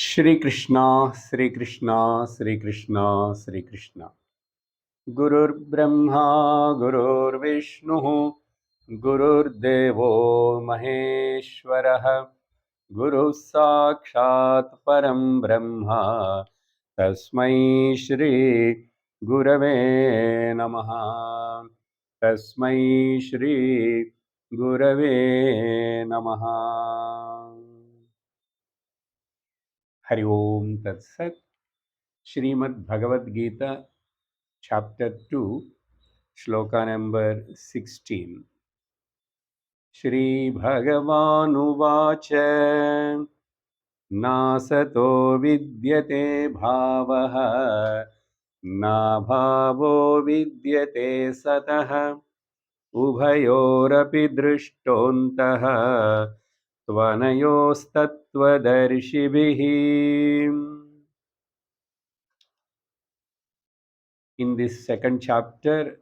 Shri Krishna, Shri Krishna, Shri Krishna, Shri Krishna. Gurur Brahma, Gurur Vishnu, Gurur Devo Maheshwaraha, Guru Sakshat Param Brahma, Tasmai Shri Gurave Namaha. Tasmai Shri Gurave Namaha. Hari Om Tat Sat. Srimad Bhagavad Gita, Chapter 2, Sloka number 16. Shri Bhagavanuvāca Nasato vidyate bhavaha Nabhavo vidyate satah Ubhayorapi drishtontaha Tvanayostattvadarshibhih. In this second chapter,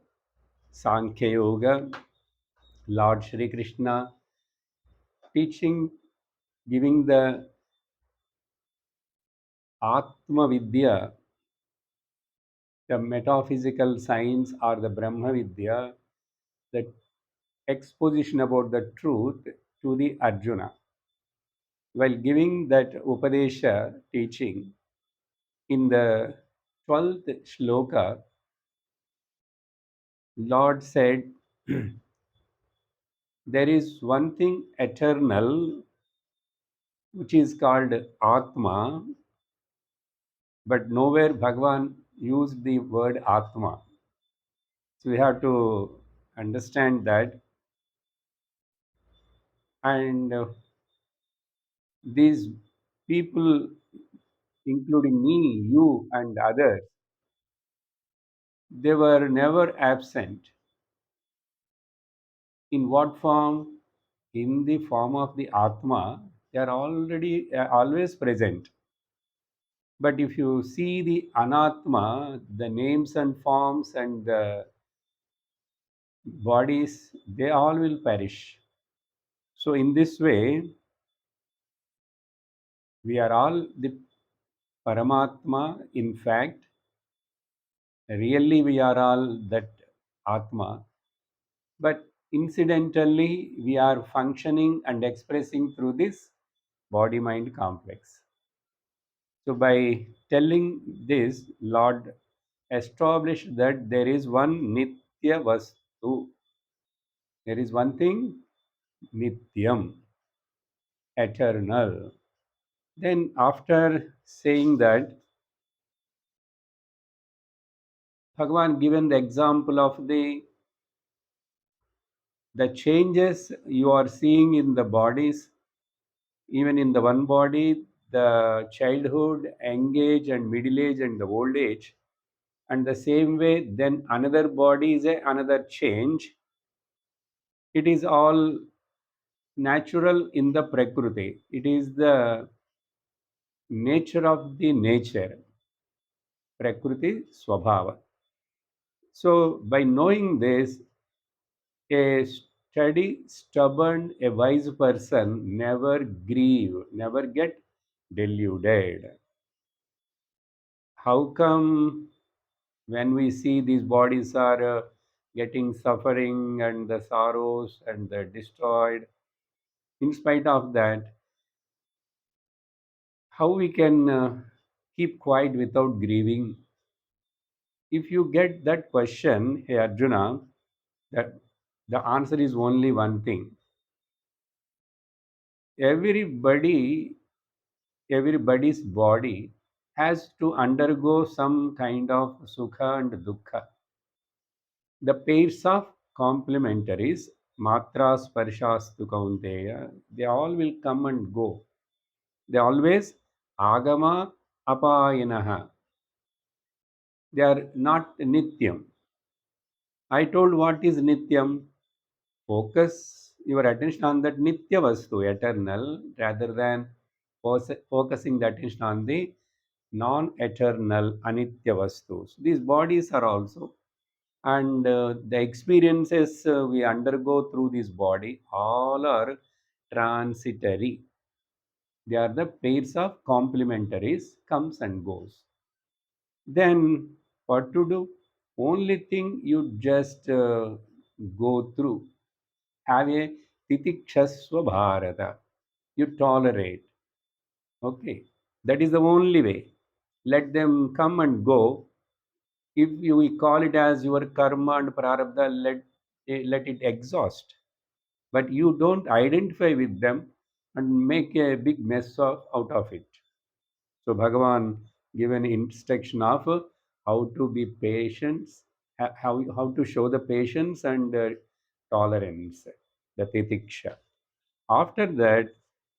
Sankhya Yoga, Lord Shri Krishna teaching, giving the Atma Vidya, the metaphysical science or the Brahma Vidya, the exposition about the truth to the Arjuna. While giving that Upadesha teaching, in the 12th shloka, Lord said, there is one thing eternal which is called Atma, but nowhere Bhagavan used the word Atma. So we have to understand that. And these people, including me, you, and others, they were never absent. In what form? In the form of the Atma, they are already always present. But if you see the Anatma, the names and forms and the bodies, they all will perish. So, in this way, we are all the Paramatma. In fact, really, we are all that Atma. But incidentally, we are functioning and expressing through this body mind complex. So, by telling this, Lord established that there is one Nitya Vastu. There is one thing, Nityam, eternal. Then, after saying that, Bhagavan given the example of the changes you are seeing in the bodies, even in the one body, the childhood, young age, and middle age, and the old age. And the same way, then another body is another change. It is all natural in the Prakriti. It is the nature of the nature, Prakriti Swabhava. So, by knowing this, a steady, stubborn, a wise person never grieve, never get deluded. How come when we see these bodies are getting suffering and the sorrows and the destroyed, in spite of that, how we can keep quiet without grieving? If you get that question, hey Arjuna, that the answer is only one thing. Everybody, everybody's body has to undergo some kind of sukha and dukkha. The pairs of complementaries, matra sparshastu kaunteya, they all will come and go. They always agama apayanaha. They are not nityam. I told what is nityam. Focus your attention on that nitya vastu, eternal, rather than focusing the attention on the non-eternal anitya vastus. These bodies are also, and the experiences we undergo through this body all are transitory. They are the pairs of complementaries, comes and goes. Then what to do? Only thing you just go through. Have a titikshasva bharata. You tolerate. Okay. That is the only way. Let them come and go. If you we call it as your karma and prarabdha, let it exhaust. But you don't identify with them and make a big mess out of it. So Bhagavan given instruction of how to be patient, how to show the patience and tolerance, the titiksha. After that,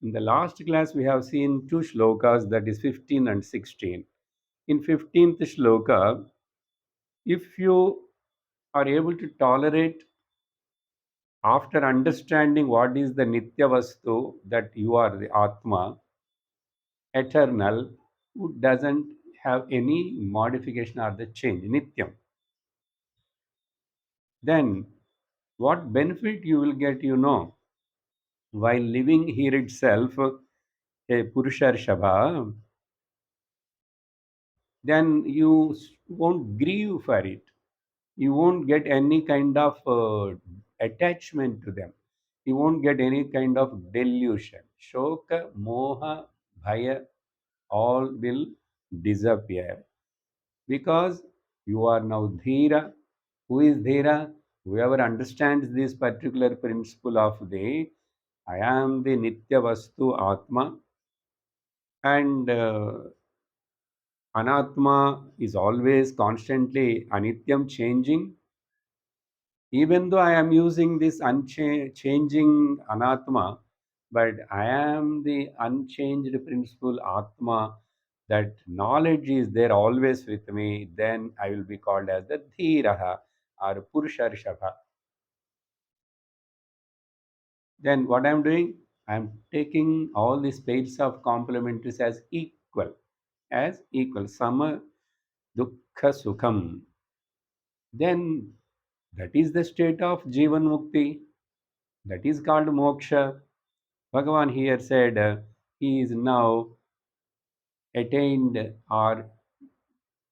in the last class we have seen two shlokas, that is 15 and 16. In 15th shloka, if you are able to tolerate after understanding what is the nitya vastu, that you are the atma, eternal, who doesn't have any modification or the change, nityam, then what benefit you will get, while living here itself, a purusharshabha, then you won't grieve for it. You won't get any kind of attachment to them. You won't get any kind of delusion. Shoka, moha, bhaya, all will disappear because you are now dhira. Who is dhira? Whoever understands this particular principle of the I am the nitya vastu atma, and anatma is always constantly anityam, changing. Even though I am using this unchanging anatma, but I am the unchanged principle atma, that knowledge is there always with me, then I will be called as the dhiraha or purusharshava. Then what I am doing? I am taking all these pairs of complementaries as equal, sama, dukkha, sukham. Then that is the state of jivan mukti. That is called moksha. Bhagavan here said he is now attained, or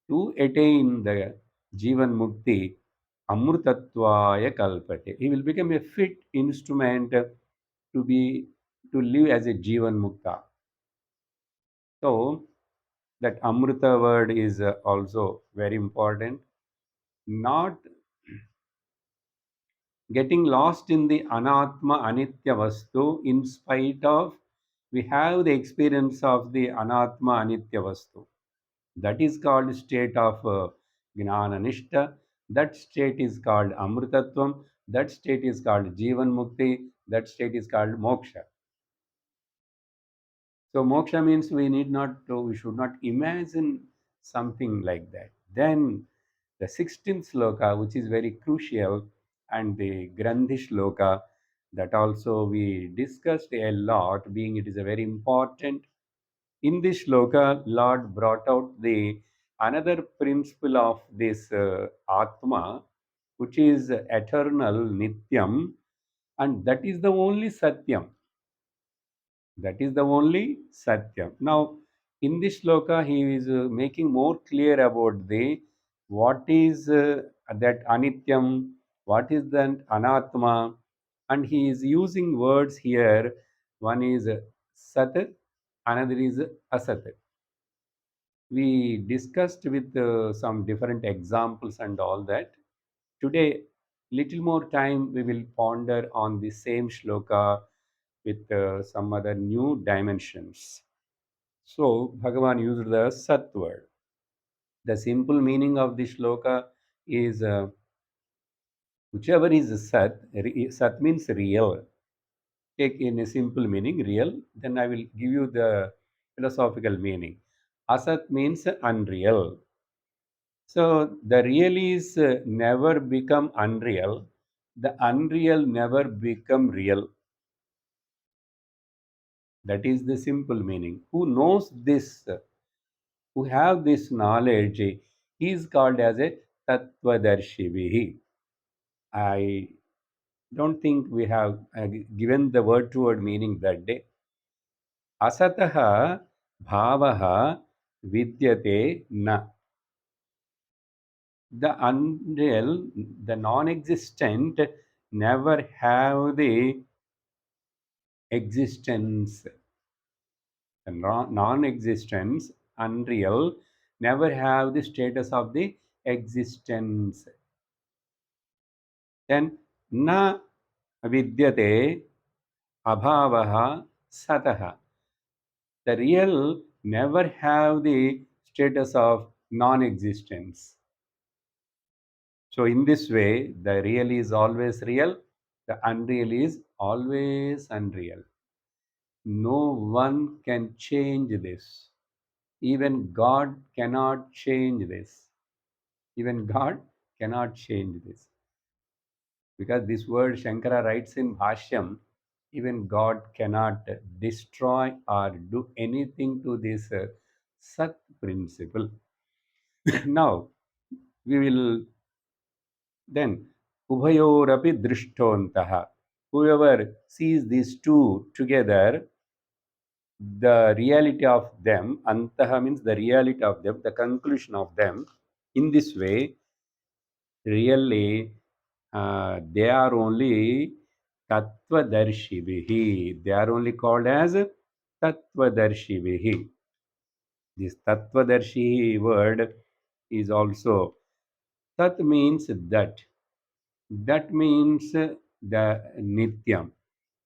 to attain the Jivan Mukti, Amrutatvaya Kalpate. He will become a fit instrument to live as a Jivan Mukta. So that Amrita word is also very important. Not getting lost in the Anatma Anitya Vastu, in spite of we have the experience of the Anatma Anitya Vastu. That is called state of Gnana Nishta. That state is called Amrtatvam. That state is called Jivan Mukti. That state is called Moksha. So moksha means we should not imagine something like that. Then the 16th sloka, which is very crucial, and the Grandhi sloka, that also we discussed a lot, being it is a very important. In this shloka, Lord brought out the another principle of this Atma, which is eternal, Nityam, and that is the only Satyam. That is the only Satyam. Now, in this shloka, he is making more clear about the what is that Anityam, what is that Anatma, and he is using words here. One is Sat, another is Asat. We discussed with some different examples and all that. Today, little more time we will ponder on the same shloka with some other new dimensions. So, Bhagavan used the Sat word. The simple meaning of this shloka is whichever is Sat, Sat means real. Take in a simple meaning, real, then I will give you the philosophical meaning. Asat means unreal. So the real is never become unreal. The unreal never become real. That is the simple meaning. Who knows this, who have this knowledge, he is called as a Tattvadarshivihi. I don't think we have given the word to word meaning that day. असतः भावः विद्यते न. The unreal, the non-existent never have the existence. The non-existence, unreal, never have the status of the existence. Then na vidyate abhavaha sataha. The real never have the status of non-existence. So in this way, the real is always real, the unreal is always unreal. No one can change this. Even God cannot change this. Even God cannot change this. Because this word Shankara writes in Bhashyam, even God cannot destroy or do anything to this Sat principle. Now, we will then Ubhayorapi Drishtontaha. Whoever sees these two together, the reality of them, Antaha means the reality of them, the conclusion of them, in this way, really, they are only Tattvadarshivihi. They are only called as Tattvadarshivihi. This Tattvadarshi word is also Tat means that. That means the Nityam.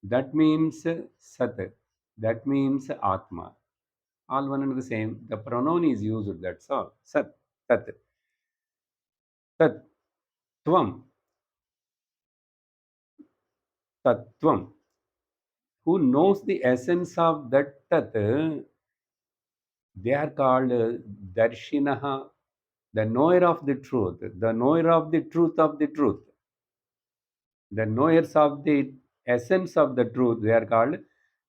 That means Sat. That means Atma. All one and the same. The pronoun is used. That's all. Sat. Tat. Tat. Tvam. Tattvam. Who knows the essence of that Tat, they are called Darshinaha, the knower of the truth, the knower of the truth of the truth, the knowers of the essence of the truth, they are called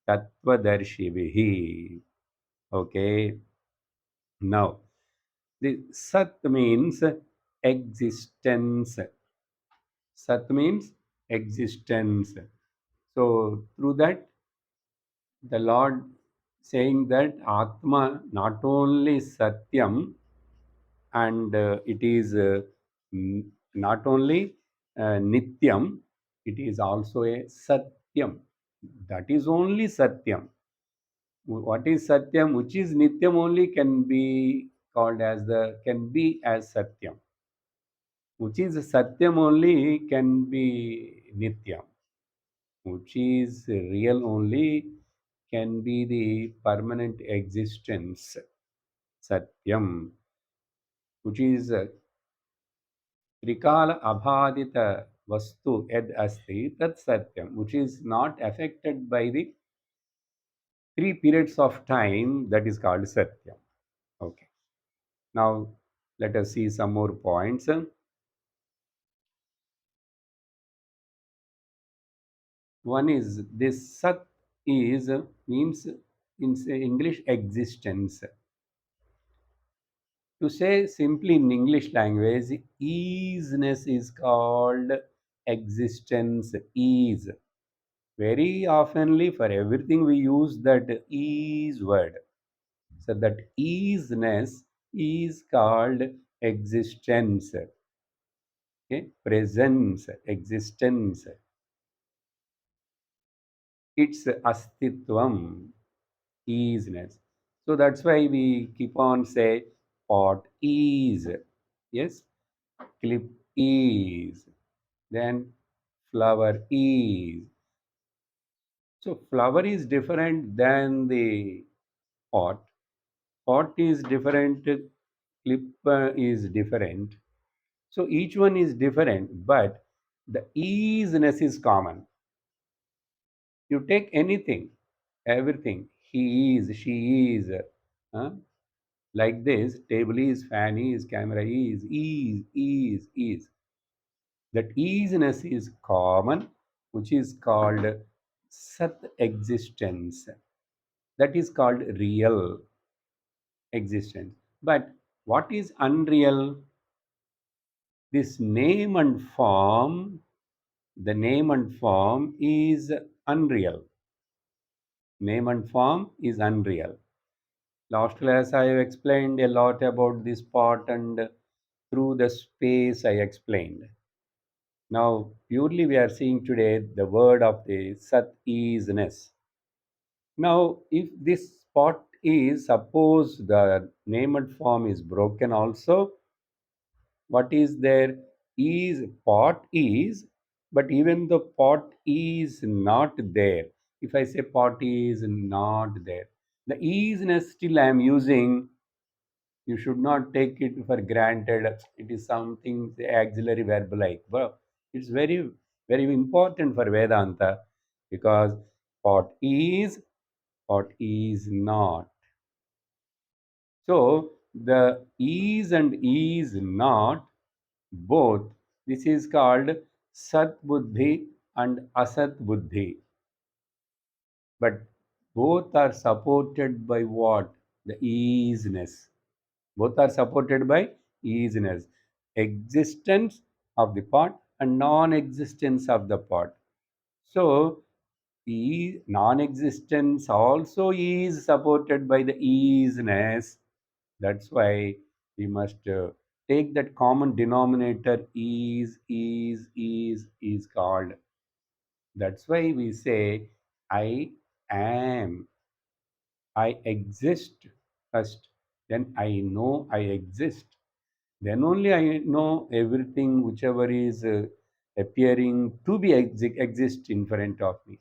Tattvadarshivihi. Okay, now the Sat means existence. Sat means existence. So through that, the Lord saying that Atma not only Satyam, and it is not only Nityam, it is also a Satyam. That is only Satyam. What is Satyam? Which is Nityam only can be called as the can be as Satyam. Which is Satyam only can be Nityam. Which is real only can be the permanent existence. Satyam, which is Trikal abhadita vastu ed asti tat satyam, which is not affected by the three periods of time, that is called satyam. Okay, now let us see some more points. One is this sat is means in say English existence. To say simply in English language, easiness is called existence. Ease. Very oftenly for everything we use that ease word. So that easiness is called existence. Okay? Presence, existence. It's astitvam, easiness. So that's why we keep on say pot ease. Yes, clip ease. Then flower ease. So flower is different than the pot. Pot is different, clip is different. So each one is different, but the easiness is common. You take anything, everything. He is, she is. uh, like this, table is, fan is, camera is. That easiness is common, which is called Sat existence. That is called real existence. But what is unreal? This name and form, the name and form is unreal. Name and form is unreal. Last class I have explained a lot about this part, and through the space I explained. Now, purely we are seeing today the word of the Sat isness. Now, if this spot is, suppose the name and form is broken also, what is there is pot is, but even the pot is not there. If I say pot is not there, the isness still I am using. You should not take it for granted. It is something the auxiliary verb like. Well, it's very, very important for Vedanta, because pot is not. So the is and is not both. This is called Sat Buddhi and Asat Buddhi. But both are supported by what? The easiness. Both are supported by easiness. Existence of the pot and non-existence of the pot. So non-existence also is supported by the easiness. That's why we must take that common denominator is called. That's why we say I am, I exist first, then I know I exist. Then only I know everything whichever is appearing to be exist in front of me.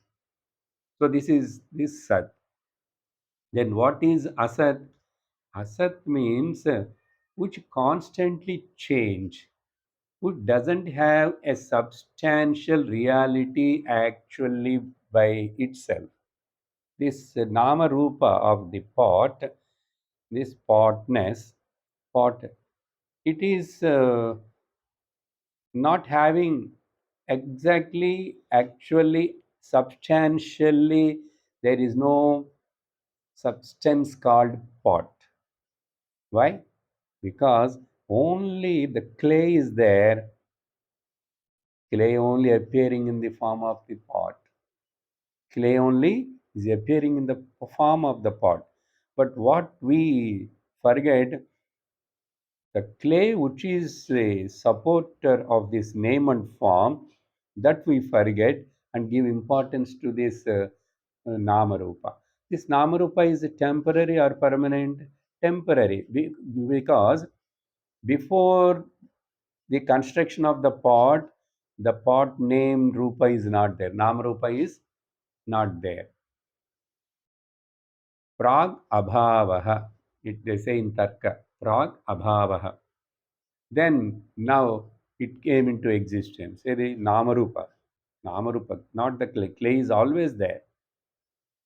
So this is this Sat. Then what is Asat? Asat means which constantly change, who doesn't have a substantial reality actually by itself. This Nama Rupa of the pot, this potness, pot, it is not having exactly, actually, substantially, there is no substance called pot. Why? Because only the clay is there, clay only appearing in the form of the pot. Clay only is appearing in the form of the pot. But what we forget, the clay which is a supporter of this name and form, that we forget and give importance to this Namarupa. This Namarupa is temporary or permanent? Temporary, because before the construction of the pot name Rupa is not there. Namarupa is not there. Prag abhavaha. It they say in Tarka. Prag abhavaha. Then now it came into existence. Say the Namarupa. Namarupa, not the clay. Clay is always there.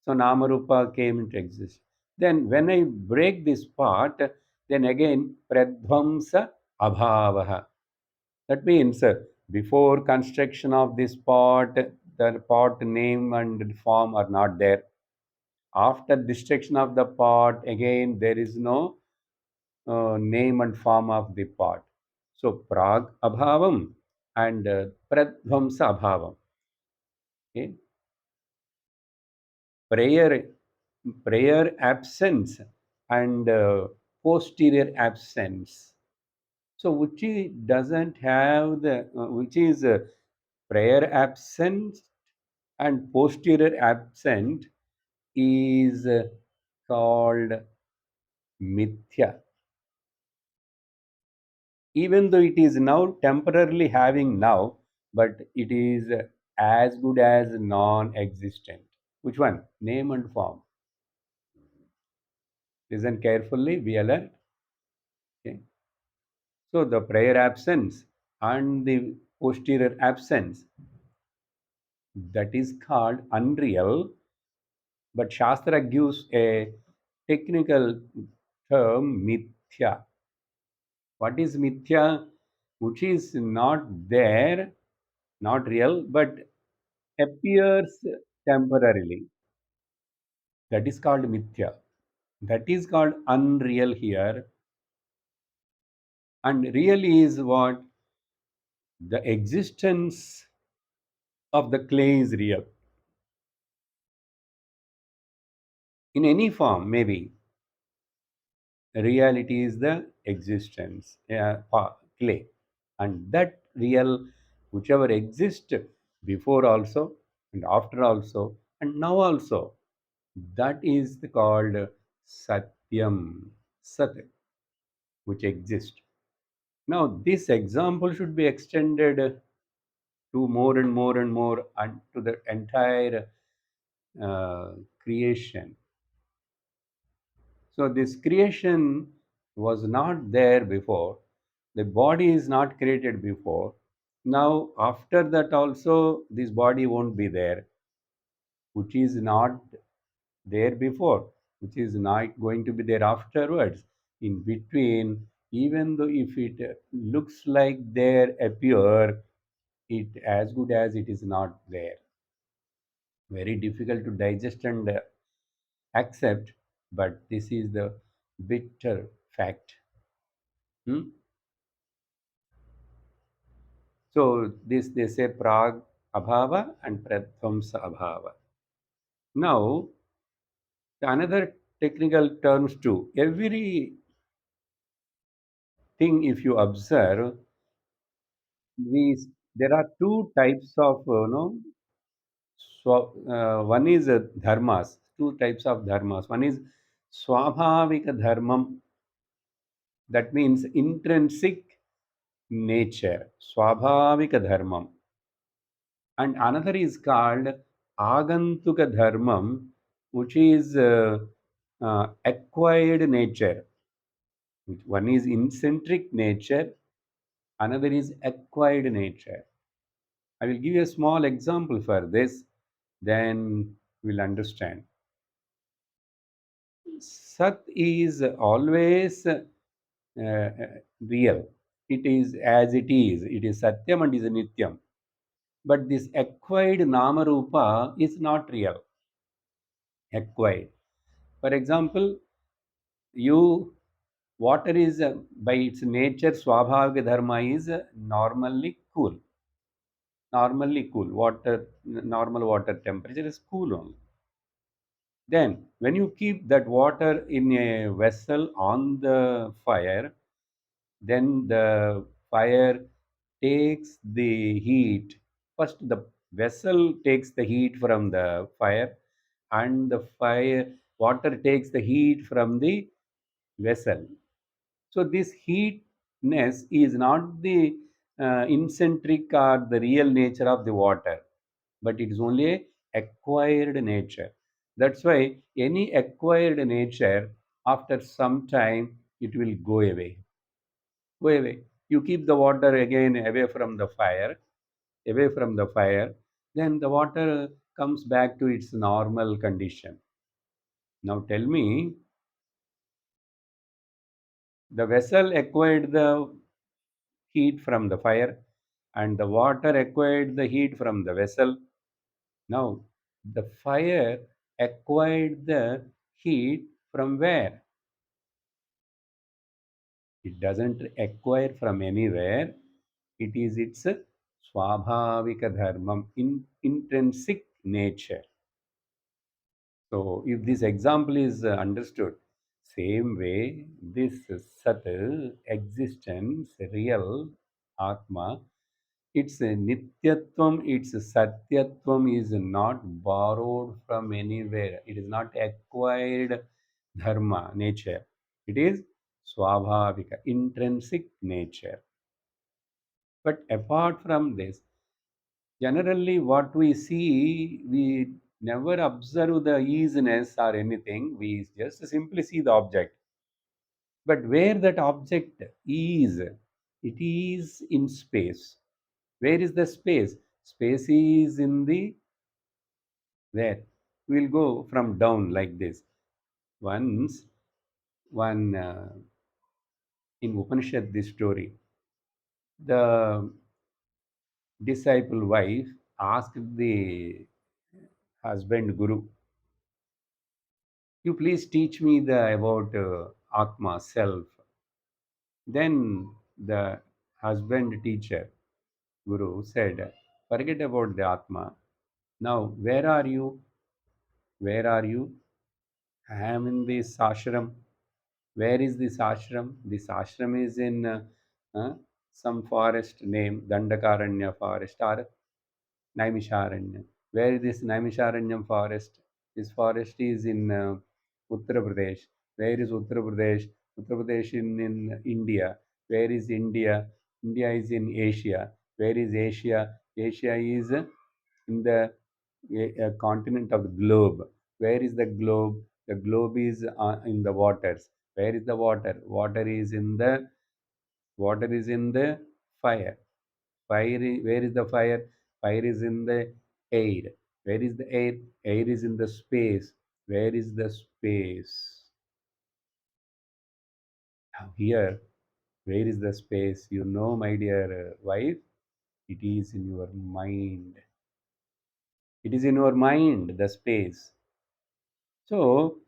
So Namarupa came into existence. Then when I break this part, then again Pradvamsa Abhavaha. That means before construction of this pot, the pot name and form are not there. After destruction of the pot, again there is no name and form of the pot. So Prag Abhavam and Pradvamsa Abhavam. Okay? Prayer, prayer absence and posterior absence. So which doesn't have the which is prayer absence and posterior absent is called mithya. Even though it is now temporarily having now, but it is as good as non-existent. Which one? Name and form. Listen carefully, be alert. Okay. So the prayer absence and the posterior absence, that is called unreal, but Shastra gives a technical term mithya. What is mithya? Which is not there, not real, but appears temporarily. That is called mithya. That is called unreal here. And real is what? The existence of the clay is real. in any form, maybe reality is the existence, clay, and that real, whichever exists before also and after also and now also, that is called satyam, sat, which exists. Now this example should be extended to more and more and more and to the entire creation. So this creation was not there before. The body is not created before. Now after that also this body won't be there, which is not there before, which is not going to be there afterwards. In between, even though if it looks like there appear, it as good as it is not there. Very difficult to digest and accept, but this is the bitter fact. Hmm? So this they say prag abhava and pratvamsa abhava. Now another technical terms too. Every thing if you observe, we there are two types of so one is dharmas. Two types of dharmas. One is swabhavika dharmam. That means intrinsic nature. Swabhavika dharmam. And another is called agantuka dharmam, which is acquired nature. One is incentric nature, another is acquired nature. I will give you a small example for this, then we'll understand. Sat is always real. It is as it is. It is satyam and is nityam. But this acquired namarupa is not real. Acquired. For example, you water is by its nature swabhavika dharma is normally cool. Normally cool. Water normal water temperature is cool only. Then when you keep that water in a vessel on the fire, then the fire takes the heat. First the vessel takes the heat from the fire, and the fire water takes the heat from the vessel. So this heatness is not the incentric or the real nature of the water, but it is only a acquired nature. That's why any acquired nature, after some time, it will go away. Go away. You keep the water again away from the fire, away from the fire, then the water comes back to its normal condition. Now tell me, the vessel acquired the heat from the fire and the water acquired the heat from the vessel. Now, the fire acquired the heat from where? It doesn't acquire from anywhere. It is its swabhavika dharmam, intrinsic nature. So, if this example is understood, same way, this sat, existence, real atma, its nityatvam, its satyatvam is not borrowed from anywhere. It is not acquired dharma, nature. It is swabhavika, intrinsic nature. But apart from this, generally what we see, we never observe the easiness or anything. We just simply see the object. But where that object is, it is in space. Where is the space? Space is in the where? We'll go from down like this. Once, one in Upanishad, this story, the disciple wife asked the husband Guru, "You please teach me the about Atma, self." Then the husband teacher Guru said, "Forget about the Atma. Now, where are you? Where are you?" I am in this ashram. Where is this ashram? This ashram is in uh, some forest name, Dandakaranya forest or Naimisharanya. Where is this Naimisharanyam forest? This forest is in Uttar Pradesh. Where is Uttar Pradesh? Uttar Pradesh in India. Where is India? India is in Asia. Where is Asia? Asia is in the continent of the globe. Where is the globe? The globe is in the waters. Where is the water? Water is in the fire. Where is the fire? Fire is in the air. Where is the air? Air is in the space. Where is the space? Now here, where is the space? You know, my dear wife, it is in your mind. It is in your mind, the space. So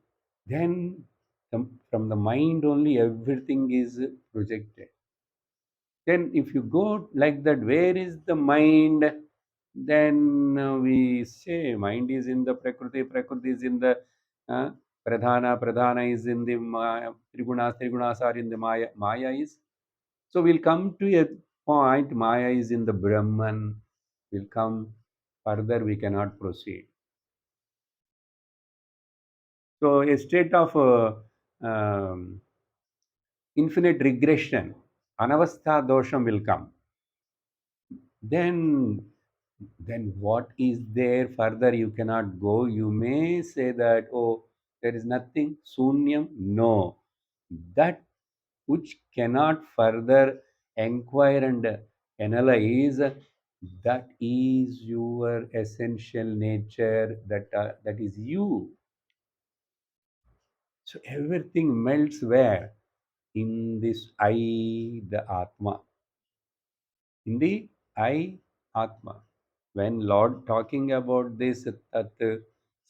then from the mind only everything is projected. Then if you go like that, where is the mind? Then we say mind is in the prakriti, prakriti is in the uh, pradhana, pradhana is in the maya, trigunas, trigunas are in the maya, maya is. So we'll come to a point, maya is in the Brahman. We'll come further, we cannot proceed. So a state of infinite regression, anavastha dosham will come. then then what is there further? You cannot go. You may say that, oh, there is nothing, sunyam. No, that which cannot further inquire and analyze, that is your essential nature, that is you. So everything melts where? In this I, the Atma. In the I, Atma. When Lord talking about this Tat,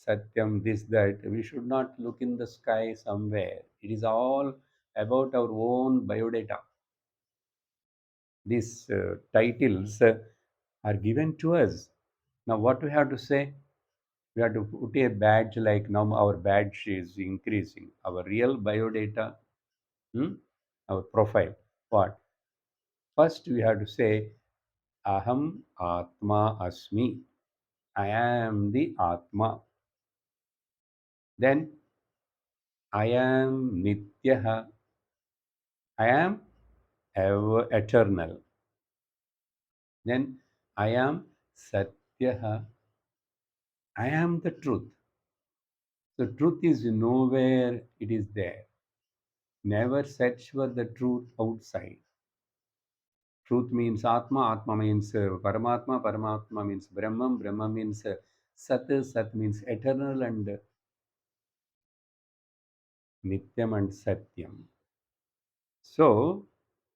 Satyam, this, that, we should not look in the sky somewhere. It is all about our own biodata. These titles are given to us. Now, what we have to say? We have to put a badge like now our badge is increasing. Our real biodata, hmm, our profile. What? First, we have to say, Aham Atma Asmi. I am the Atma. Then I am Nityaha. I am ever eternal. Then I am Satyaha. I am the truth. The truth is nowhere, it is there. Never search for the truth outside. Truth means Atma, Atma means Paramatma, Paramatma means Brahman, Brahma means Sat, Sat means eternal, and Nityam and Satyam. So,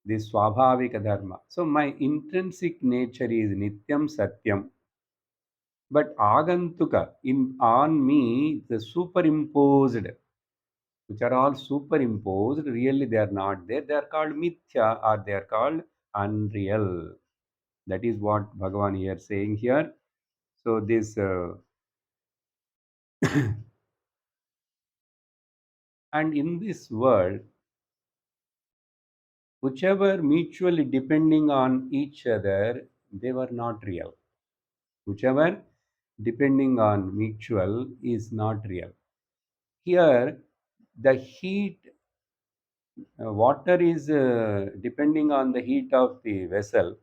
this Swabhavika Dharma. So, my intrinsic nature is Nityam Satyam. But Agantuka, in on me, the superimposed, which are all superimposed, really they are not there. They are called Mithya or they are called unreal. That is what Bhagavan here saying here. So, this, and in this world, whichever mutually depending on each other, they were not real. Whichever depending on mutual is not real. Here, the heat, water is depending on the heat of the vessel,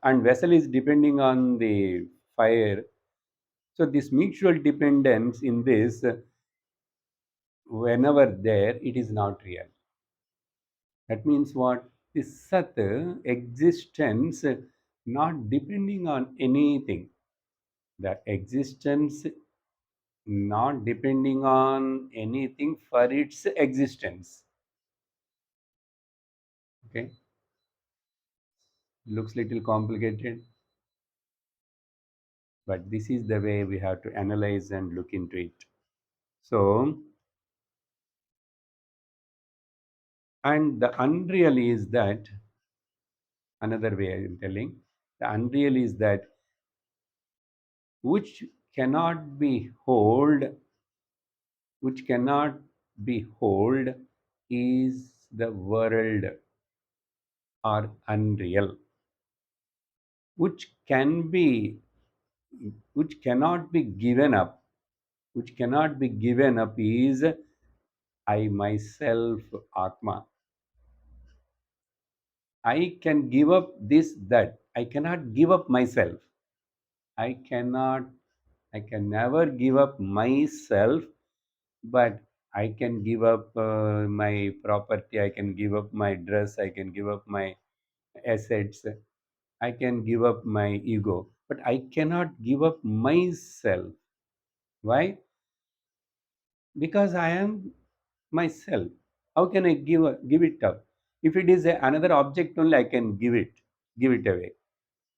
and vessel is depending on the fire. So, this mutual dependence in this, whenever there, it is not real. That means what? This Sat existence not depending on anything. The existence not depending on anything for its existence. Okay, looks little complicated, but this is the way we have to analyze and look into it. So, and the unreal is that, another way I am telling, the unreal is that which cannot be hold which cannot be hold is the world or unreal, which can be which cannot be given up, which cannot be given up is I myself, Atma. I can give up this, that. I cannot give up myself. I cannot, I can never give up myself, but I can give up my property, I can give up my dress, I can give up my assets, I can give up my ego, but I cannot give up myself. Why? Because I am myself. How can I give it up? If it is another object only, I can give it away.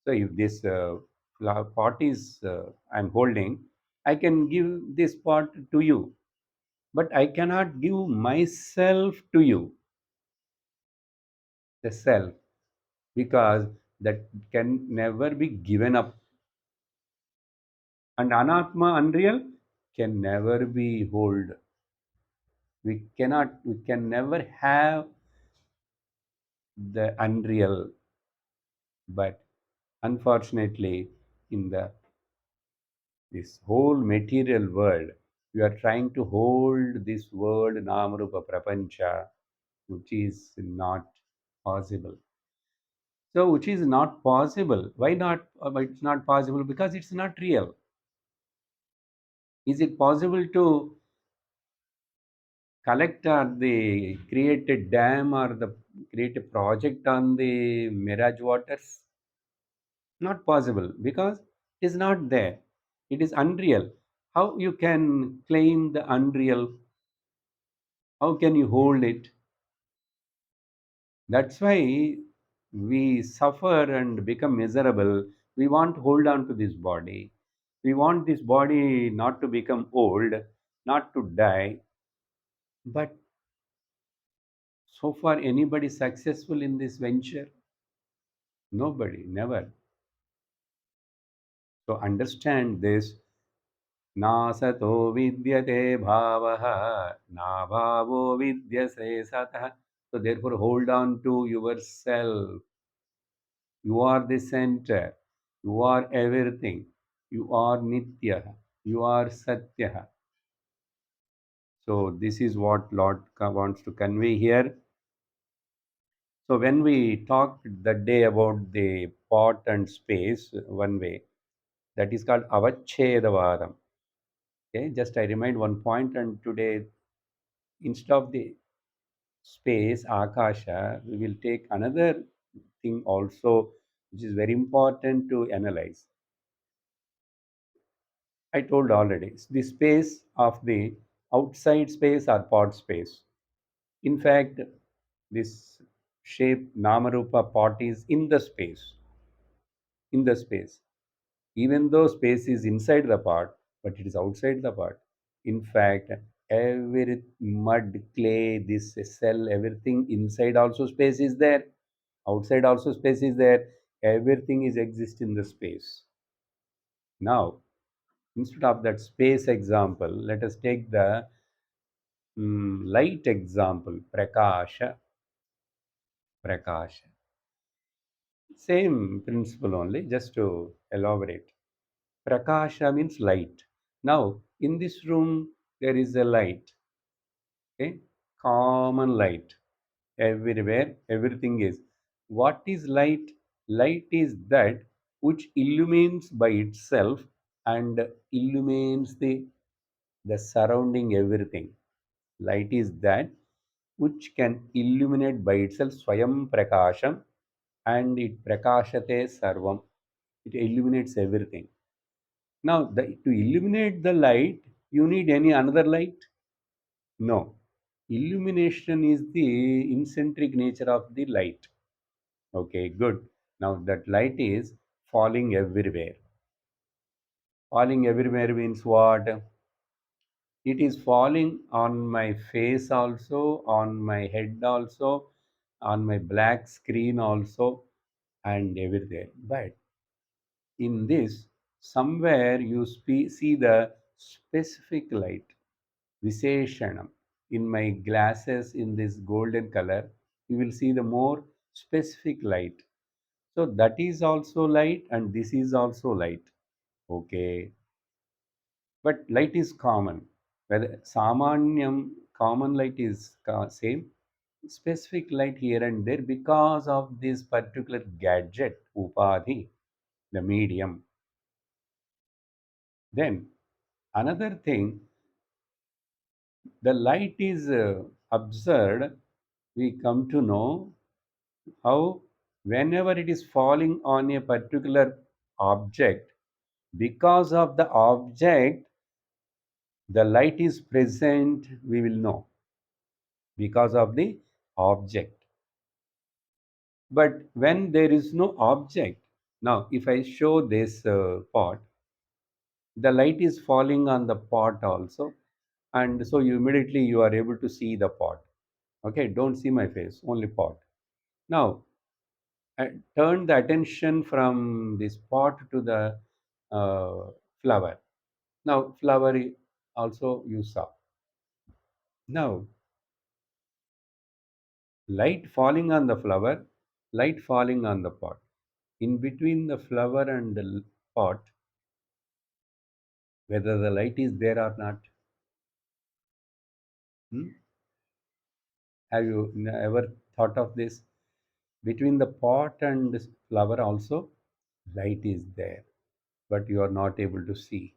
So if this flower pot is I'm holding, I can give this pot to you, but I cannot give myself to you, the self, because that can never be given up. And anatma, unreal, can never be hold. We can never have the unreal, but unfortunately, in the this whole material world, we are trying to hold this world namarupa prapancha, which is not possible. So, which is not possible. Why not? It's not possible because it's not real. Is it possible to collect or the create a dam or the create a project on the mirage waters? Not possible because it is not there. It is unreal. How you can claim the unreal? How can you hold it? That's why we suffer and become miserable. We want to hold on to this body. We want this body not to become old, not to die. But so far, anybody successful in this venture? Nobody, never. So understand this. नासतो विद्यते भावः नाभावो विद्यसे सतः. So therefore, hold on to yourself. You are the center. You are everything. You are Nitya. You are Satya. So this is what Lord wants to convey here. So when we talked that day about the pot and space, one way, that is called Avachedavadam. Okay, just I remind one point, and today instead of the space, Akasha, we will take another thing also, which is very important to analyze. I told already, the space of the outside space or pot space. In fact, this shape Namarupa pot is in the space. Even though space is inside the pot, but it is outside the pot. In fact, every mud, clay, this cell, everything inside also space is there. Outside also space is there. Everything is exist in the space. Now, instead of that space example, let us take the light example. Prakasha. Prakasha. Same principle only, just to elaborate. Prakasha means light. Now, in this room, there is a light, okay? Common light. Everywhere, everything is. What is light? Light is that which illumines by itself and illumines the surrounding everything. Light is that which can illuminate by itself Swayam Prakasham and it Prakashate Sarvam. It illuminates everything. Now, to illuminate the light, you need any another light? No. Illumination is the incentric nature of the light. Okay, good. Now, that light is falling everywhere. Falling everywhere means what? It is falling on my face also, on my head also, on my black screen also, and everywhere. But in this, somewhere you see the specific light. Visheshanam. In my glasses in this golden color, you will see the more specific light. So that is also light and this is also light. Okay. But light is common. Whether Samanyam, common light is same. Specific light here and there because of this particular gadget, Upadhi, the medium. Then another thing, the light is observed, we come to know how whenever it is falling on a particular object, because of the object, the light is present, we will know because of the object. But when there is no object, now if I show this pot, the light is falling on the pot also, and so immediately you are able to see the pot. Okay, don't see my face, only pot. Now I turn the attention from this pot to the uh, flower. Now flower also you saw. Now light falling on the flower, light falling on the pot. In between the flower and the pot, whether the light is there or not. Hmm? Have you ever thought of this? Between the pot and this flower also, light is there, but you are not able to see.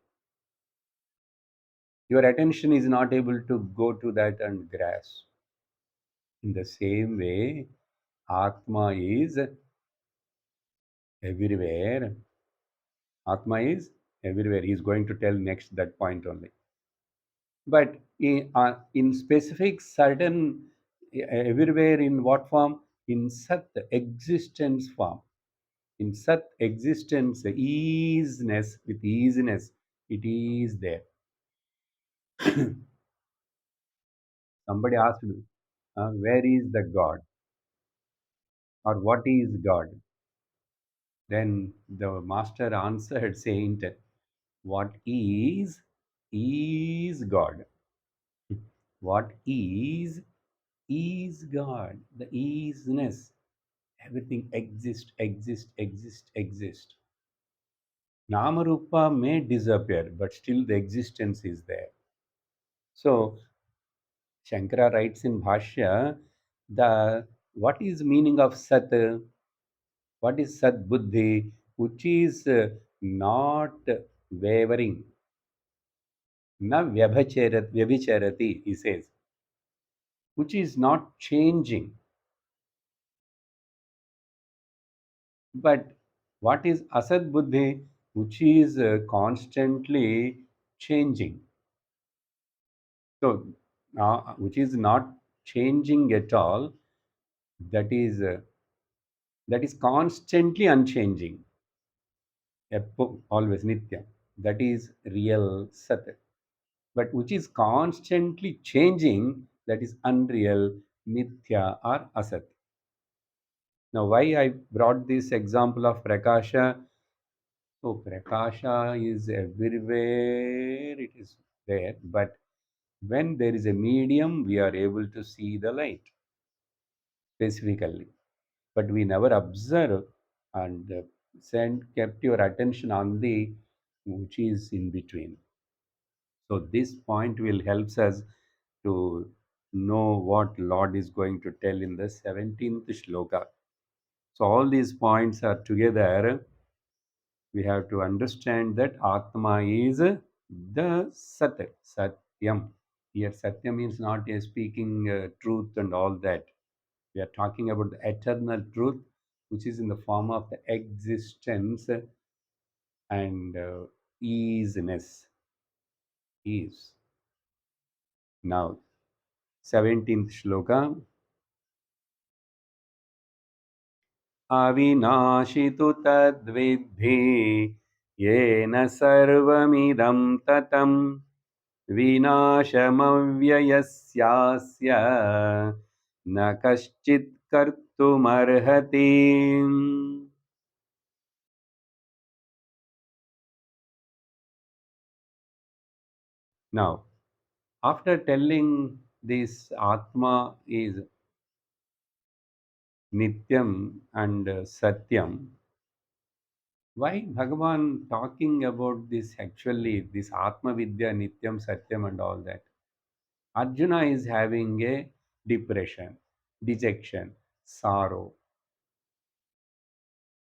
Your attention is not able to go to that and grasp. In the same way, Atma is everywhere. Atma is everywhere. He is going to tell next that point only. But in specific, certain, everywhere in what form? In Sat existence form. In Sat existence, easiness, with easiness, it is there. Somebody asked me, where is the God? Or what is God? Then the master answered, saying, what is God. What is God. The easiness. Everything exists. Namarupa may disappear, but still the existence is there. So Shankara writes in Bhashya, the what is meaning of Sat? What is Sat Buddhi? Which is not wavering. Na vyabhicharati, he says, which is not changing. But what is Asad Buddhi? Which is constantly changing. So, which is not changing at all, that is uh, that is constantly unchanging, always Nitya. That is real Sat. But which is constantly changing, that is unreal Mithya or Asat. Now, why I brought this example of Prakasha? So, Prakasha is everywhere, it is there, but when there is a medium, we are able to see the light specifically. But we never observe and kept your attention on the which is in between. So, this point will help us to know what Lord is going to tell in the 17th shloka. So, all these points are together. We have to understand that Atma is the Sat, Satyam. Here, Satya means not a speaking truth and all that. We are talking about the eternal truth, which is in the form of the existence and easiness. Ease. Now, 17th shloka. अविनाशि तु तद्विद्धि येन सर्वमिदं ततं विनाशमव्ययस्यास्य न कश्चित् कर्तुमर्हति. Now, After telling this Atma is Nityam and Satyam, why Bhagavan talking about this actually, this Atma Vidya, Nityam, Satyam and all that? Arjuna is having a depression, dejection, sorrow.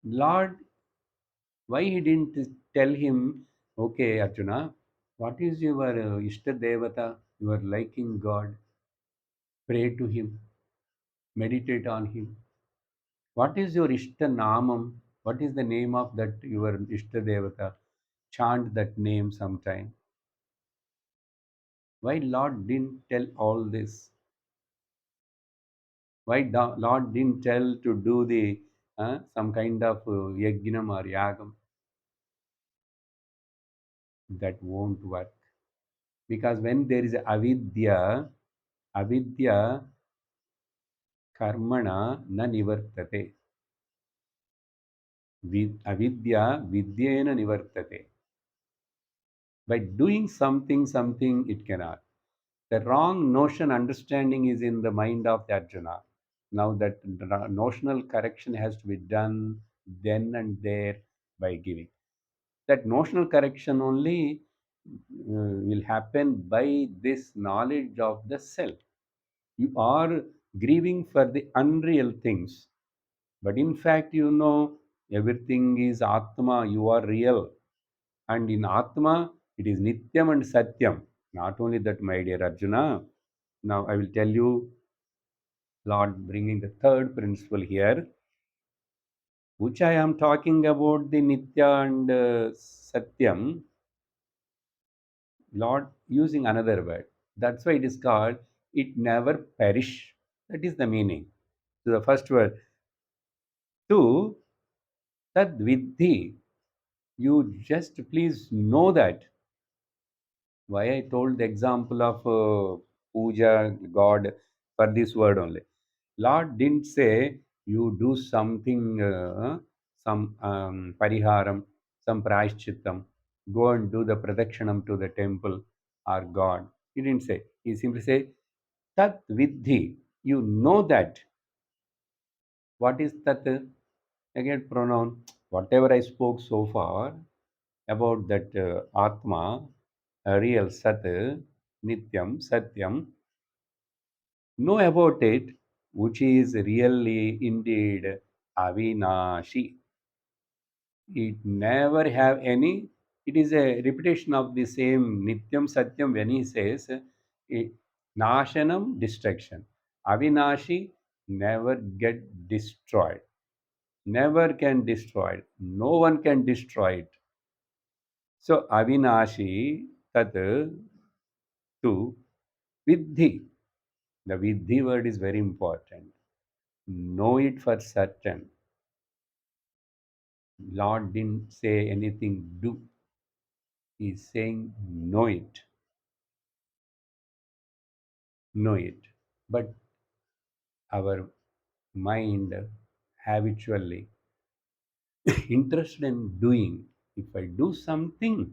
Lord, why he didn't tell him, okay, Arjuna, what is your Ishta Devata, your liking God? Pray to him, meditate on him. What is your Ishta Namam? What is the name of that your Ishta Devata? Chant that name sometime. Why Lord didn't tell all this? Why Lord didn't tell to do the some kind of yajnam or yagam? That won't work. Because when there is avidya, avidya karmana na nivartate. Avidya vidyena nivartate. By doing something, it cannot. The wrong notion understanding is in the mind of the Arjuna. Now that notional correction has to be done then and there by giving. That notional correction only will happen by this knowledge of the self. You are grieving for the unreal things, but in fact, you know everything is Atma, you are real. And in Atma, it is Nityam and Satyam. Not only that, my dear Arjuna, now I will tell you, Lord bringing the third principle here, which I am talking about the Nitya and Satyam, Lord using another word. That's why it is called, it never perish. That is the meaning. So the first word, two, tad vidhi, you just please know that. Why I told the example of puja, God, for this word only. Lord didn't say you do something, some pariharam, some prayashchittam, go and do the pradakshanam to the temple or God. He didn't say. He simply said, Tat vidhi, you know that. What is tat? Again, pronoun. Whatever I spoke so far about that Atma, real Sat, Nityam, Satyam, know about it, which is really indeed Avinashi. It never have any. It is a repetition of the same Nityam Satyam when he says Nashanam, destruction. Avinashi, never get destroyed. Never can destroy it. No one can destroy it. So Avinashi tat tu vidhi. The vidhi word is very important. Know it for certain. Lord didn't say anything do. He's saying know it. Know it. But our mind habitually interested in doing. If I do something,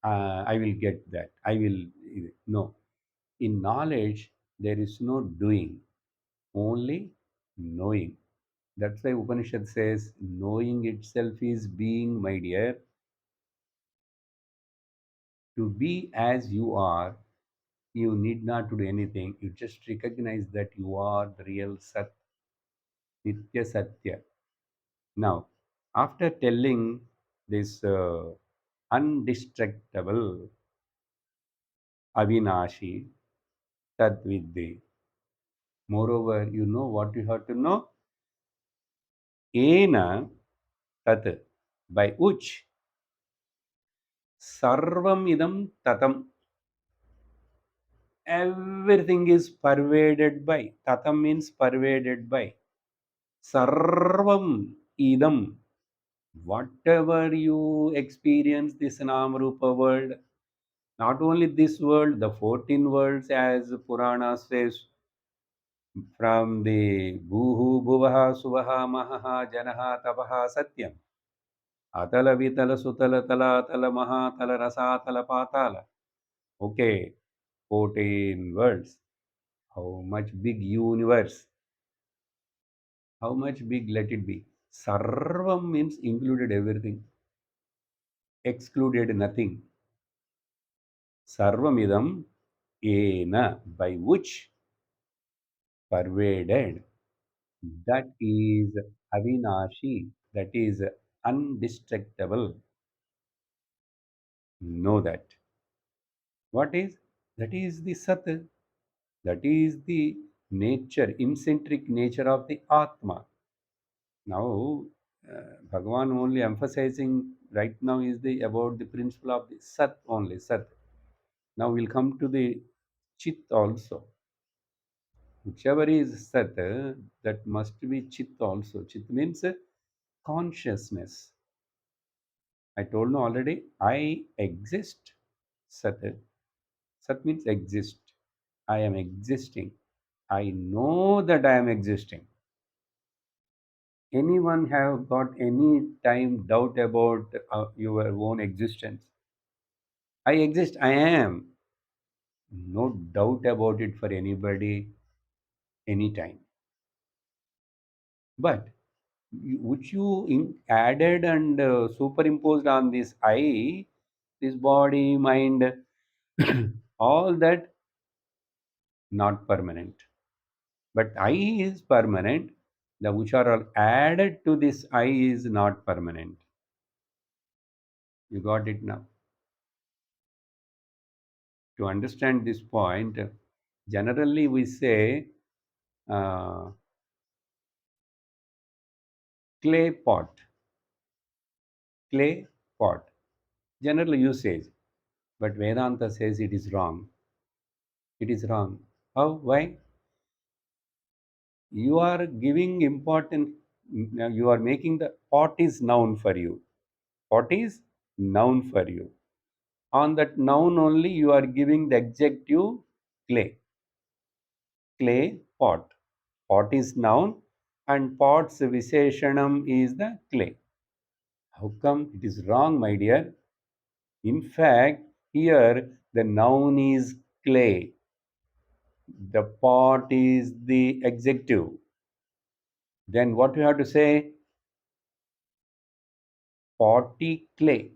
I will get that. I will no. In knowledge, there is no doing, only knowing. That's why Upanishad says, knowing itself is being, my dear. To be as you are, you need not to do anything. You just recognize that you are the real Sat, Nitya Satya. Now, after telling this undestructible Avinashi, Tadvidhi, moreover, you know what you have to know? Ena Tat, by which Sarvam idam tatam. Everything is pervaded by. Tatam means pervaded by. Sarvam idam. Whatever you experience this Namarupa world, not only this world, the 14 worlds as Purana says, from the Bhuhu, Bhuvaha, Suvaha, Mahaha, Janaha, Tapaha, Satyam. Atala, Vitala, Sutala, Tala, Tala, Maha, Tala, Rasa, Tala, Patala. Okay. 14 words. How much big universe? How much big let it be? Sarvam means included everything, excluded nothing. Sarvamidam ena, by which pervaded. That is avinashi, that is undestructible. Know that. What is? That is the Sat. That is the nature, intrinsic nature of the Atma. Now, Bhagavan only emphasizing right now is the about the principle of the Sat only, Sat. Now we'll come to the Chit also. Whichever is Sat, that must be Chit also. Chit means consciousness. I told you already, I exist. Sat. Sat means exist. I am existing. I know that I am existing. Anyone have got any time doubt about your own existence? I exist. I am. No doubt about it for anybody, anytime. But which you added and superimposed on this I, this body, mind, all that not permanent. But I is permanent. The which are all added to this I is not permanent. You got it now. To understand this point, generally we say uh, clay pot, clay pot. General usage, but Vedanta says it is wrong. It is wrong. How? Why? You are giving important. You are making the pot is noun for you. Pot is noun for you. On that noun only, you are giving the adjective clay. Clay pot. Pot is noun, and pot's visheshanam is the clay. How come it is wrong, my dear? In fact, here the noun is clay, the pot is the adjective. Then what you have to say? Potty clay.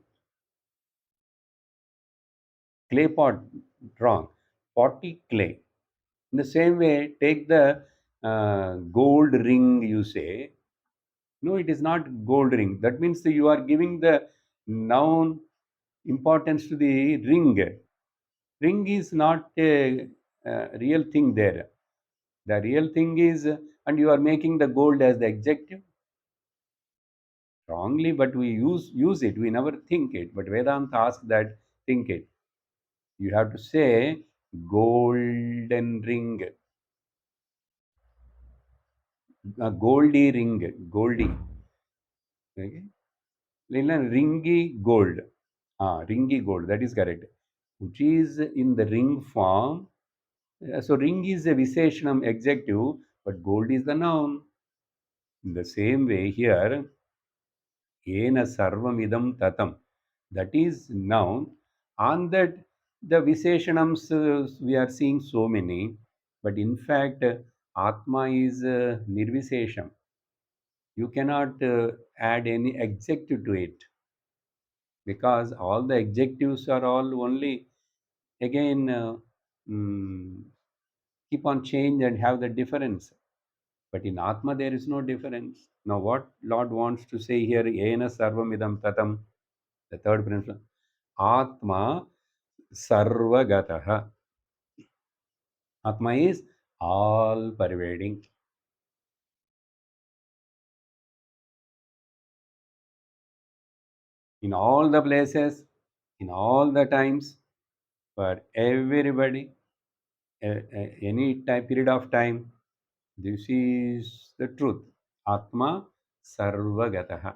Clay pot, wrong. Potty clay. In the same way, take the gold ring, you say. No, it is not gold ring. That means that you are giving the noun importance to the ring. Ring is not a real thing there. The real thing is, and you are making the gold as the adjective wrongly, but we use it. We never think it. But Vedanta asks that think it. You have to say golden ring, a goldy ring, goldy. Okay, ringy gold. Ah, ringy gold. That is correct. Which is in the ring form. So ring is a visheshanam adjective, but gold is the noun. In the same way here, Ena sarvamidam tatam. That is noun. On that, the Visheshanams we are seeing so many, but in fact, Atma is Nirvishesham. You cannot add any adjective to it because all the adjectives are all only again mm, keep on change and have the difference. But in Atma, there is no difference. Now, what Lord wants to say here, Ena sarvamidam tatam, the third principle, Atma sarvagataha. Atma is all pervading in all the places, in all the times, for everybody, any time, period of time. This is the truth. Atma sarvagataha.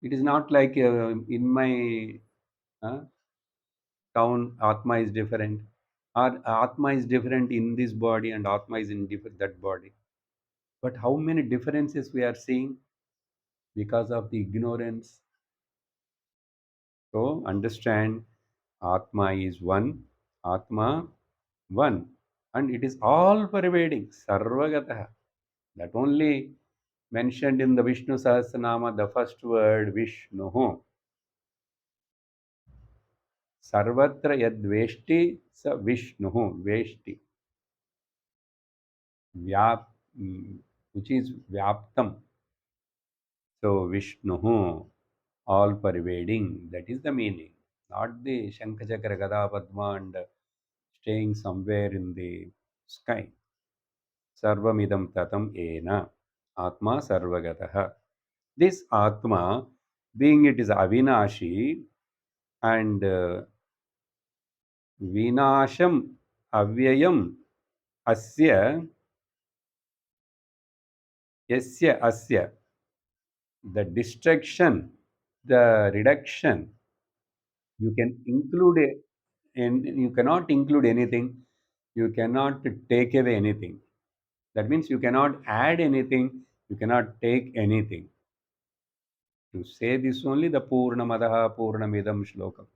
It is not like in my uh, town, Atma is different. Or Atma is different in this body and Atma is in different that body. But how many differences we are seeing because of the ignorance? So understand Atma is one, Atma, one, and it is all pervading, Sarvagatah. That only mentioned in the Vishnu Sahasranama, the first word Vishnu. Sarvatra yadveshti sa Vishnu, Veshti, Vyap, which is Vyaptam. So Vishnu, all pervading, that is the meaning. Not the Shankachakra Gada Padma and staying somewhere in the sky. Sarvamidam tatam ena. Atma sarvagataha. This Atma, being it is Avinashi and Vinasham Avyayam Asya Yasya Asya, the destruction, the reduction, you can include and you cannot include anything, you cannot take away anything. That means you cannot add anything, you cannot take anything. To say this only the Purnamadaha Purnamidam Shlokam.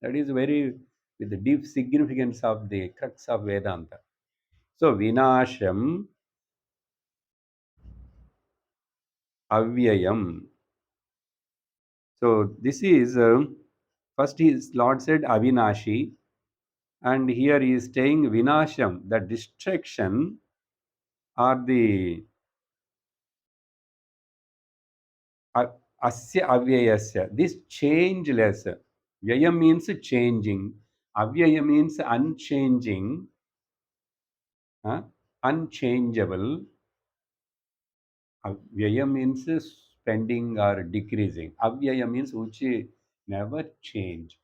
That is very with the deep significance of the crux of Vedanta. So Vinasham Avyayam. So this is first his Lord said Avinashi, and here he is saying Vinasham, the destruction or the asya avyayasya, this changeless. Vyaya means changing, avyaya means unchanging, unchangeable. Vyaya means spending or decreasing. Avyaya means which never change.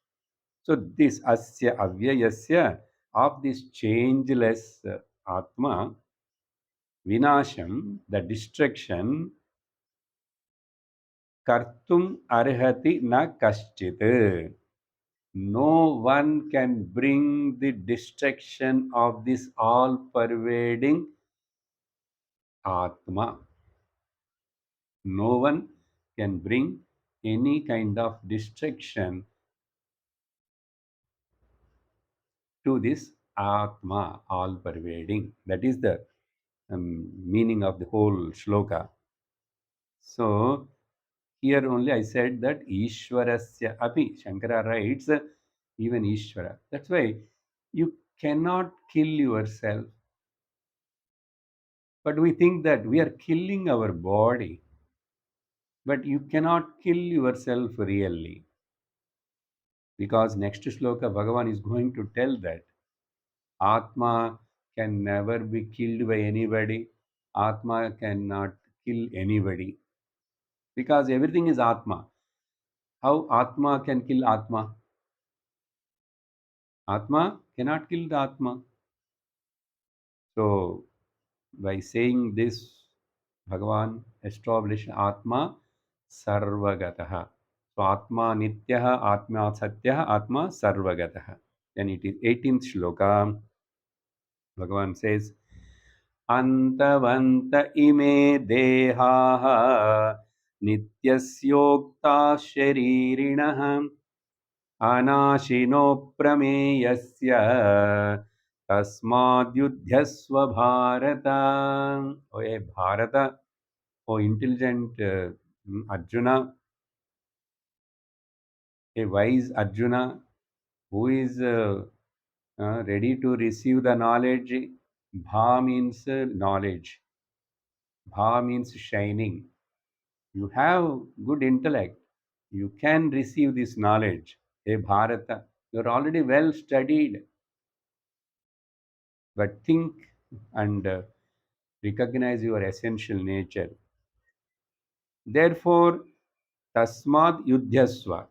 So this asya avyayasya, of this changeless Atma, vinasham, the destruction, kartum arhati na kaschit. No one can bring the destruction of this all pervading Atma. No one can bring any kind of destruction to this Atma, all pervading. That is the meaning of the whole shloka. So, here only I said that Ishwarasya api. Shankara writes, even Ishvara. That's why you cannot kill yourself. But we think that we are killing our body. But you cannot kill yourself really. Because next shloka, Bhagavan is going to tell that Atma can never be killed by anybody. Atma cannot kill anybody. Because everything is Atma. How Atma can kill Atma? Atma cannot kill the Atma. So, by saying this, Bhagavan established Atma Sarvagataha. So, Atma Nityaha, Atma Satyaha, Atma Sarvagataha. Then it is 18th shloka. Bhagavan says, Antavanta ime dehaha nityasyokta sharirinaha अनाशिनो प्रमेयस्य तस्माद्युध्यस्व Bharat. O A Bharat, O intelligent Arjuna, a wise Arjuna who is ready to receive the knowledge. Bha means knowledge. Bha means shining. You have good intellect. You can receive this knowledge. Hey Bharata, you are already well studied. But think and recognize your essential nature. Therefore, Tasmad Yudhyasva.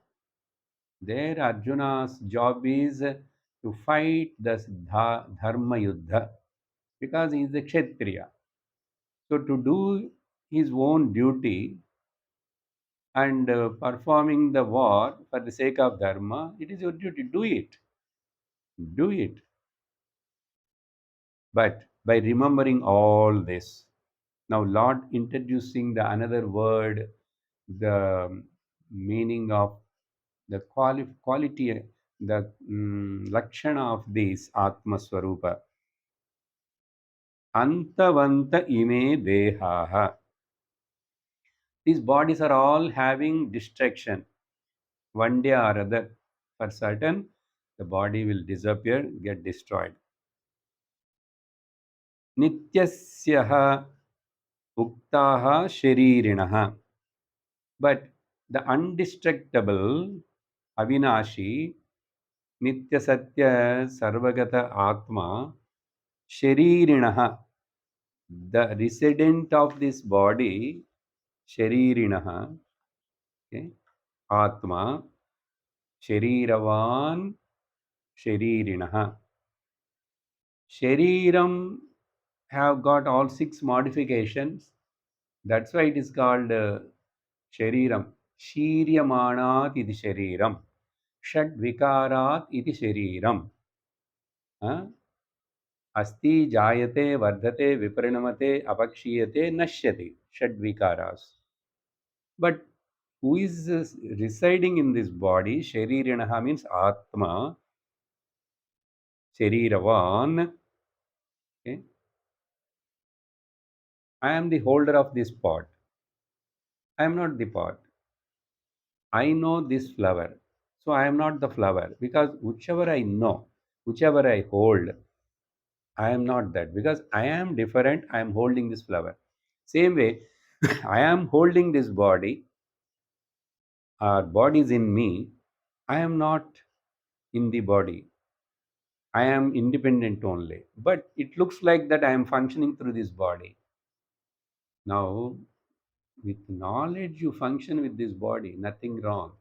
There, Arjuna's job is to fight the Dharma Yuddha because he is a Kshatriya. So, to do his own duty and performing the war for the sake of Dharma, it is your duty. Do it. Do it. But by remembering all this, now Lord introducing the another word, the meaning of the quality the Lakshana of this Atma Swarupa. Antavanta ime dehaha. These bodies are all having distraction one day or other. For certain, the body will disappear, get destroyed. Nityasyaha uktaha sharirinaha. But the undestructible Avinashi Nitya Satya Sarvagata Atma Sharirinaha, the resident of this body, Sharirinaha, okay, Atma, Shariravan, Sharirinaha. Shariram have got all six modifications. That's why it is called Shariram. Shiryamanat iti Shariram. Shad Vikarat iti Shariram. Huh? अस्ति जायते वर्धते विपरिणमते अपक्षीयते नश्यति षड्विकारास. But who is residing in this body? Sharirinaha means Atma, Shariravan. Okay? I am the holder of this pot. I am not the pot. I know this flower. So I am not the flower because whichever I know, whichever I hold, I am not that because I am different. I am holding this flower. Same way, I am holding this body. Our body is in me. I am not in the body. I am independent only. But it looks like that I am functioning through this body. Now, with knowledge, you function with this body, nothing wrong.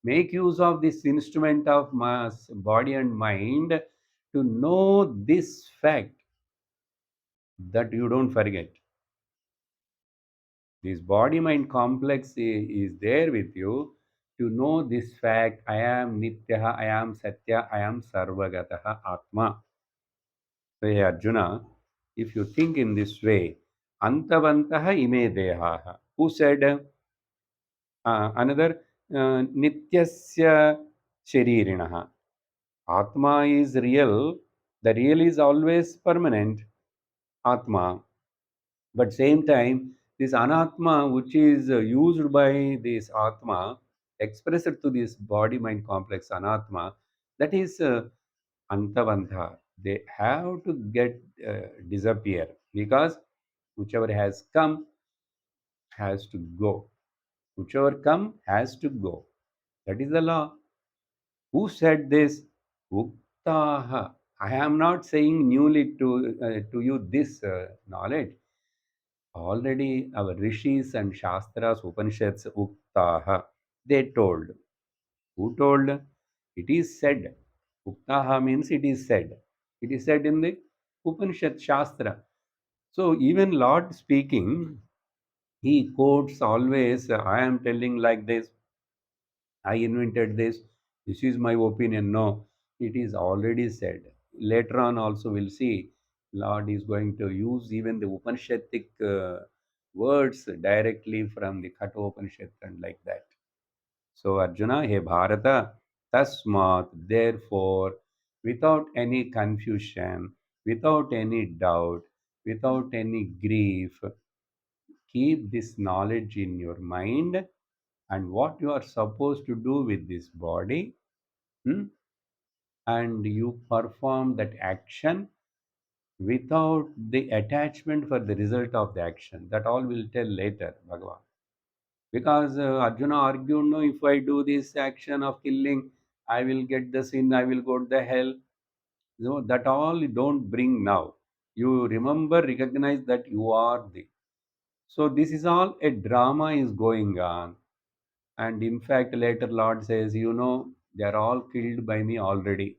Make use of this instrument of mass, body and mind to know this fact that you don't forget. This body mind complex is there with you to know this fact. I am Nitya, I am Satya, I am Sarvagataha Atma. So, hey Arjuna, if you think in this way, Antavantaha ime dehaha. Who said another Nityasya Sharirinaha? Atma is real. The real is always permanent. Atma. But same time, this anatma, which is used by this atma, expressed to this body mind complex anatma, that is antavantha. They have to get disappear because whichever has come has to go. Whichever come has to go. That is the law. Who said this? Uktaha. I am not saying newly to you this knowledge. Already our rishis and shastras, Upanishads, Uktaha, they told. Who told? It is said. Uktaha means it is said. It is said in the Upanishad Shastra. So even Lord speaking, he quotes always, I am telling like this, I invented this, this is my opinion. No, it is already said. Later on also we'll see Lord is going to use even the Upanishadic words directly from the Katha Upanishad and like that. So Arjuna, hey Bharata, tasmat, therefore, without any confusion, without any doubt, without any grief, keep this knowledge in your mind and what you are supposed to do with this body, hmm, and you perform that action without the attachment for the result of the action. That all will tell later, Bhagavan. Because Arjuna argued, no, if I do this action of killing, I will get the sin, I will go to the hell. No, that all you don't bring now. You remember, recognize that you are the. So this is all a drama is going on. And in fact, later Lord says, they are all killed by me already.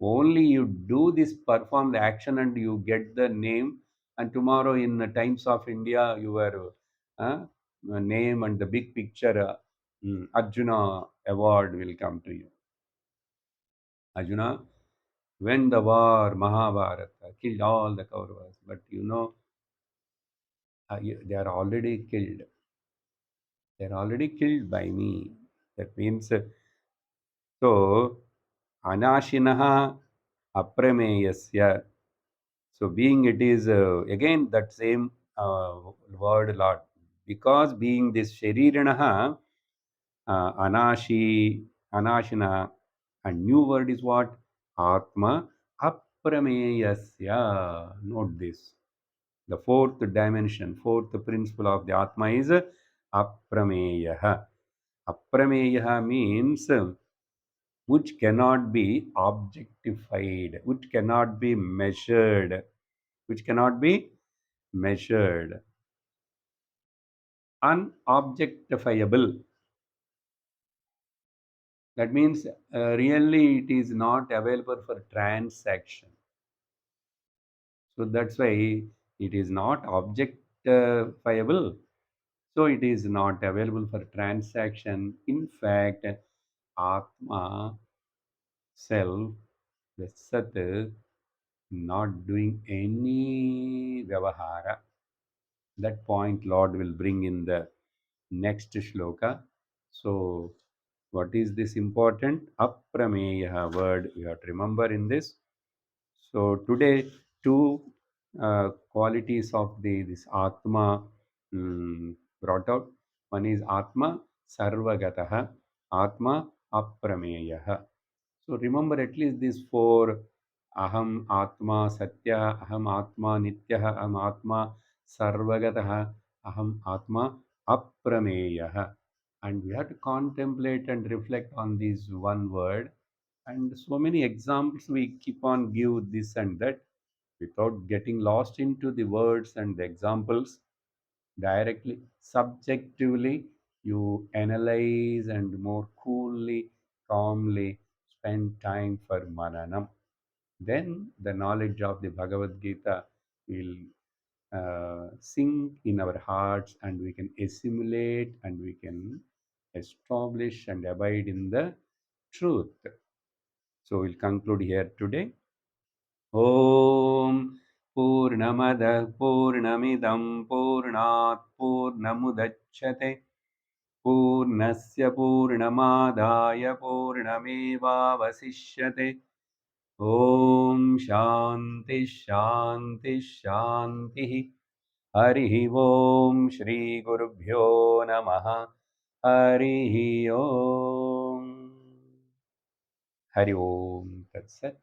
Only you do this, perform the action, and you get the name. And tomorrow, in the Times of India, your name and the big picture, Arjuna award will come to you. Arjuna, when the war, Mahabharata, killed all the Kauravas, but they are already killed. They are already killed by me. That means, so Anashinaha Aprameyasya. So being it is again that same word Lord. Because being this Shariranaha, Anashi, Anashina, and new word is what? Atma Aprameyasya. Note this. The fourth dimension, fourth principle of the Atma is Aprameyaha. Aprameyaha means which cannot be objectified, which cannot be measured, which cannot be measured, unobjectifiable. That means really it is not available for transaction. So that's why it is not objectifiable. So it is not available for transaction. In fact, Atma, self, the Sat, not doing any Vyavahara. That point Lord will bring in the next shloka. So, what is this important? Aprameya word you have to remember in this. So, today, two qualities of this Atma brought out. One is Atma Sarvagataha, Atma Aprameya. So remember at least these four: Aham Atma Satya, Aham Atma Nityah, Aham Atma Sarvagatah, Aham Atma Aprameyaha. And we have to contemplate and reflect on this one word. And so many examples we keep on give this and that without getting lost into the words and the examples directly. Subjectively, you analyze and more coolly, calmly spend time for mananam. Then the knowledge of the Bhagavad Gita will sink in our hearts, and we can assimilate and we can establish and abide in the truth. So we'll conclude here today. ॐ पूर्णमदः पूर्णमिदं पूर्णात् पूर्णमुदच्छते पूर्णस्य पूर्णमादाय पूर्णमेवावशिष्यते ॐ शान्ति शान्ति शान्तिः हरिः ॐ श्रीगुरुभ्यो नमः हरिः ॐ हरि ओम तत्सत्